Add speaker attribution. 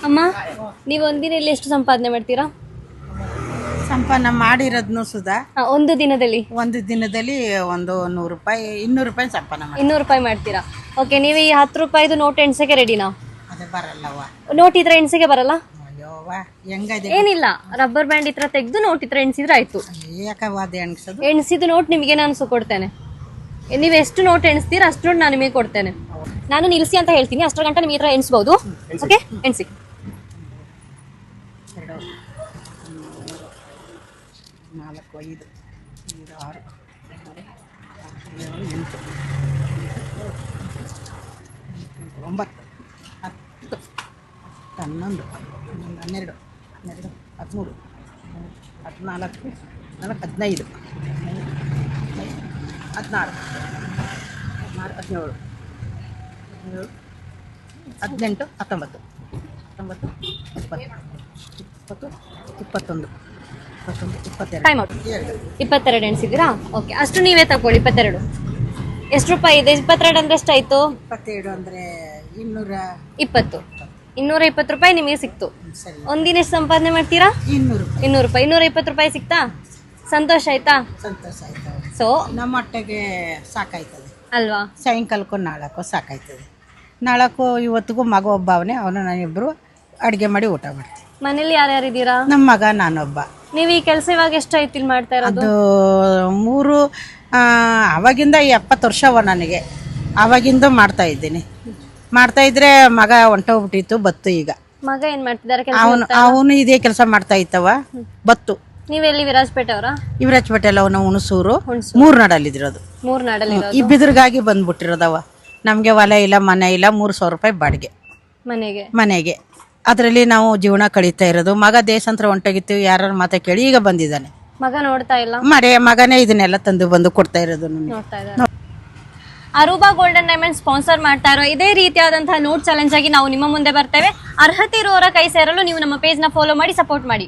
Speaker 1: ಅಮ್ಮ, ನೀವು ಒಂದಿನಲ್ಲಿ ಎಷ್ಟು ಸಂಪಾದನೆ ಮಾಡ್ತೀರಾ?
Speaker 2: ಸಂಪಾದನೆ ಮಾಡಿರೋದ್ನು ಸುಧಾ
Speaker 1: ಒಂದು ದಿನದಲ್ಲಿ
Speaker 2: ಒಂದು ದಿನದಲ್ಲಿ ಒಂದು 100 ರೂಪಾಯಿ 200 ರೂಪಾಯಿ ಸಂಪಾದನೆ ಮಾಡಿ
Speaker 1: 200 ರೂಪಾಯಿ ಮಾಡ್ತೀರಾ? ಓಕೆ, ನೀವು ಈ 10 ರೂಪಾಯಿದು ನೋಟ್ ಎಣ್ಸಕ್ಕೆ ರೆಡಿನಾ?
Speaker 2: ಅದೇ ಬರಲ್ಲವ.
Speaker 1: ನೋಟ್ ಇದ್ರೆ ಎಣ್ಸಕ್ಕೆ ಬರಲ್ಲ?
Speaker 2: ಅಯ್ಯೋವ ಹೆಂಗದೆ
Speaker 1: ಏನಿಲ್ಲ, ರಬ್ಬರ್ ಬ್ಯಾಂಡ್ ಇತ್ರ ತೆಗೆದು ನೋಟ್ ಇತ್ರ ಎಣ್ಸಿದ್ರೆ ಆಯ್ತು.
Speaker 2: ಯಾಕವಾದ ಎಣ್ಸೋದು?
Speaker 1: ಎಣ್ಸಿದ ನೋಟ್ ನಿಮಗೆ ನಾನು ಕೊಡ್ತೇನೆ. ನೀವು ಎಷ್ಟು ನೋಟ್ ಎಣಿಸ್ತೀರಾ ಅಷ್ಟು ನೋಟ್ ನಾನು ನಿಮಗೆ ಕೊಡ್ತೇನೆ. ನಾನು ನಿಲ್ಲಿಸಿ ಅಂತ ಹೇಳ್ತೀನಿ, ಅಷ್ಟರ ಗಂಟೆ ನಿಮಗೆ ಹತ್ರ ಎಣಿಸ್ಬೋದು. ಓಕೆ, ಎಣಿಸಿ.
Speaker 2: 2 4 5 6 7 8 9 10 11 12 13 14 15 16 17 18 19 20 21
Speaker 1: time out. 22 ಎಣಿಸಿದ್ದೀರಾ? ಓಕೆ, ಅಷ್ಟು ನೀವೇ ತಗೊಳ್ಳಿ. 22 ಎಷ್ಟು ರೂಪಾಯಿ ಇದೆ? 22 ಅಂದ್ರೆ ಎಷ್ಟಾಯ್ತು?
Speaker 2: 27 ಅಂದ್ರೆ
Speaker 1: 220. 220 ರೂಪಾಯಿ ನಿಮಗೆ ಸಿಕ್ತು.
Speaker 2: ಸರಿ.
Speaker 1: ಒಂದಿನ ಎಷ್ಟು ಸಂಪಾದನೆ ಮಾಡ್ತೀರಾ?
Speaker 2: 200 ರೂಪಾಯಿ.
Speaker 1: 200 ರೂಪಾಯಿ. 220 ರೂಪಾಯಿ ಸಿಕ್ತಾ? ಸಂತೋಷ ಆಯ್ತಾ?
Speaker 2: ಸಂತೋಷ ಆಯ್ತು.
Speaker 1: ಸೊ
Speaker 2: ನಮ್ಮ ಹೊಟ್ಟೆಗೆ ಸಾಕಾಯ್ತದೆ
Speaker 1: ಅಲ್ವಾ?
Speaker 2: ಸಾಯಂಕಾಲಕ್ಕೂ ನಾಳಕ್ಕೂ ಸಾಕಾಯ್ತದೆ. ನಾಳಕ್ಕೂ ಇವತ್ತಿಗೂ ಮಗ ಒಬ್ಬವನೇ, ಅವನು ನಾನಿಬ್ಬರು ಅಡುಗೆ ಮಾಡಿ ಊಟ ಮಾಡ್ತೀವಿ.
Speaker 1: ಮನೇಲಿ ಯಾರ್ಯಾರಿದ್ದೀರಾ?
Speaker 2: ನಮ್ಮ ಮಗ ನಾನೊಬ್ಬ.
Speaker 1: ನೀವು ಈ ಕೆಲಸ ಇವಾಗ ಎಷ್ಟಾಯ್ತು ಇಲ್ಲಿ ಮಾಡ್ತಾ ಇರೋದು?
Speaker 2: ಅದು ಅವಾಗಿಂದ 70 ವರ್ಷವ ನನಗೆ. ಅವಾಗಿಂದ ಮಾಡ್ತಾ ಇದ್ದೀನಿ. ಮಾಡ್ತಾ ಇದ್ರೆ ಮಗ ಹೊಂಟೋಗ್ಬಿಟ್ಟಿತ್ತು, ಬತ್ತು. ಈಗ
Speaker 1: ಮಗ ಏನ್ ಮಾಡ್ತಿದ್ದಾರೆ?
Speaker 2: ಅವನು ಇದೇ ಕೆಲಸ ಮಾಡ್ತಾ ಇತ್ತವ, ಬತ್ತು.
Speaker 1: ನೀವೆಲ್ಲಿ ವಿರಾಜಪೇಟೆ ಅವರ?
Speaker 2: ಇವರಾಜಪೇಟೆ ಅಲ್ಲ, ಅವನು ಹುಣಸೂರು ಮೂರ್ನಾಡಲ್ಲಿರೋದು.
Speaker 1: ಮೂರ್ನಾಡಲ್ಲಿ
Speaker 2: ಈ ಬಿದಿರ್ಗಾಗಿ ಬಂದ್ಬಿಟ್ಟಿರೋದವ. ನಮಗೆ ಹೊಲ ಇಲ್ಲ, ಮನೆ ಇಲ್ಲ, 3,000 ರೂಪಾಯಿ ಬಾಡಿಗೆ ಮನೆಗೆ. ಅದರಲ್ಲಿ ನಾವು ಜೀವನ ಕಳೀತಾ ಇರೋದು. ಮಗ ದೇಶಾಂತರ ಹೊಂಟೋಗಿತ್ತು, ಯಾರ ಮಾತಾ ಕೇಳಿ ಈಗ ಬಂದಿದ್ದಾನೆ.
Speaker 1: ಮಗ ನೋಡ್ತಾ ಇಲ್ಲ?
Speaker 2: ಮಗನೇ ಇದನ್ನೆಲ್ಲ ತಂದು ಬಂದು ಕೊಡ್ತಾ ಇರೋದು.
Speaker 1: ನೋಡ್ತಾ ಇದ್ದಾರೆ. ಅರುಬಾ ಗೋಲ್ಡನ್ ಡೈಮಂಡ್ ಸ್ಪಾನ್ಸರ್ ಮಾಡ್ತಾ ಇರೋ ಇದೇ ರೀತಿಯಾದಂತಹ ನೋಟ್ ಚಾಲೆಂಜ್ ಆಗಿ ನಾವು ನಿಮ್ಮ ಮುಂದೆ ಬರ್ತೇವೆ. ಅರ್ಹತೆ ಇರುವವರ ಕೈ ಸೇರಲು ನೀವು ನಮ್ಮ ಪೇಜ್ ನ ಫಾಲೋ ಮಾಡಿ, ಸಪೋರ್ಟ್ ಮಾಡಿ.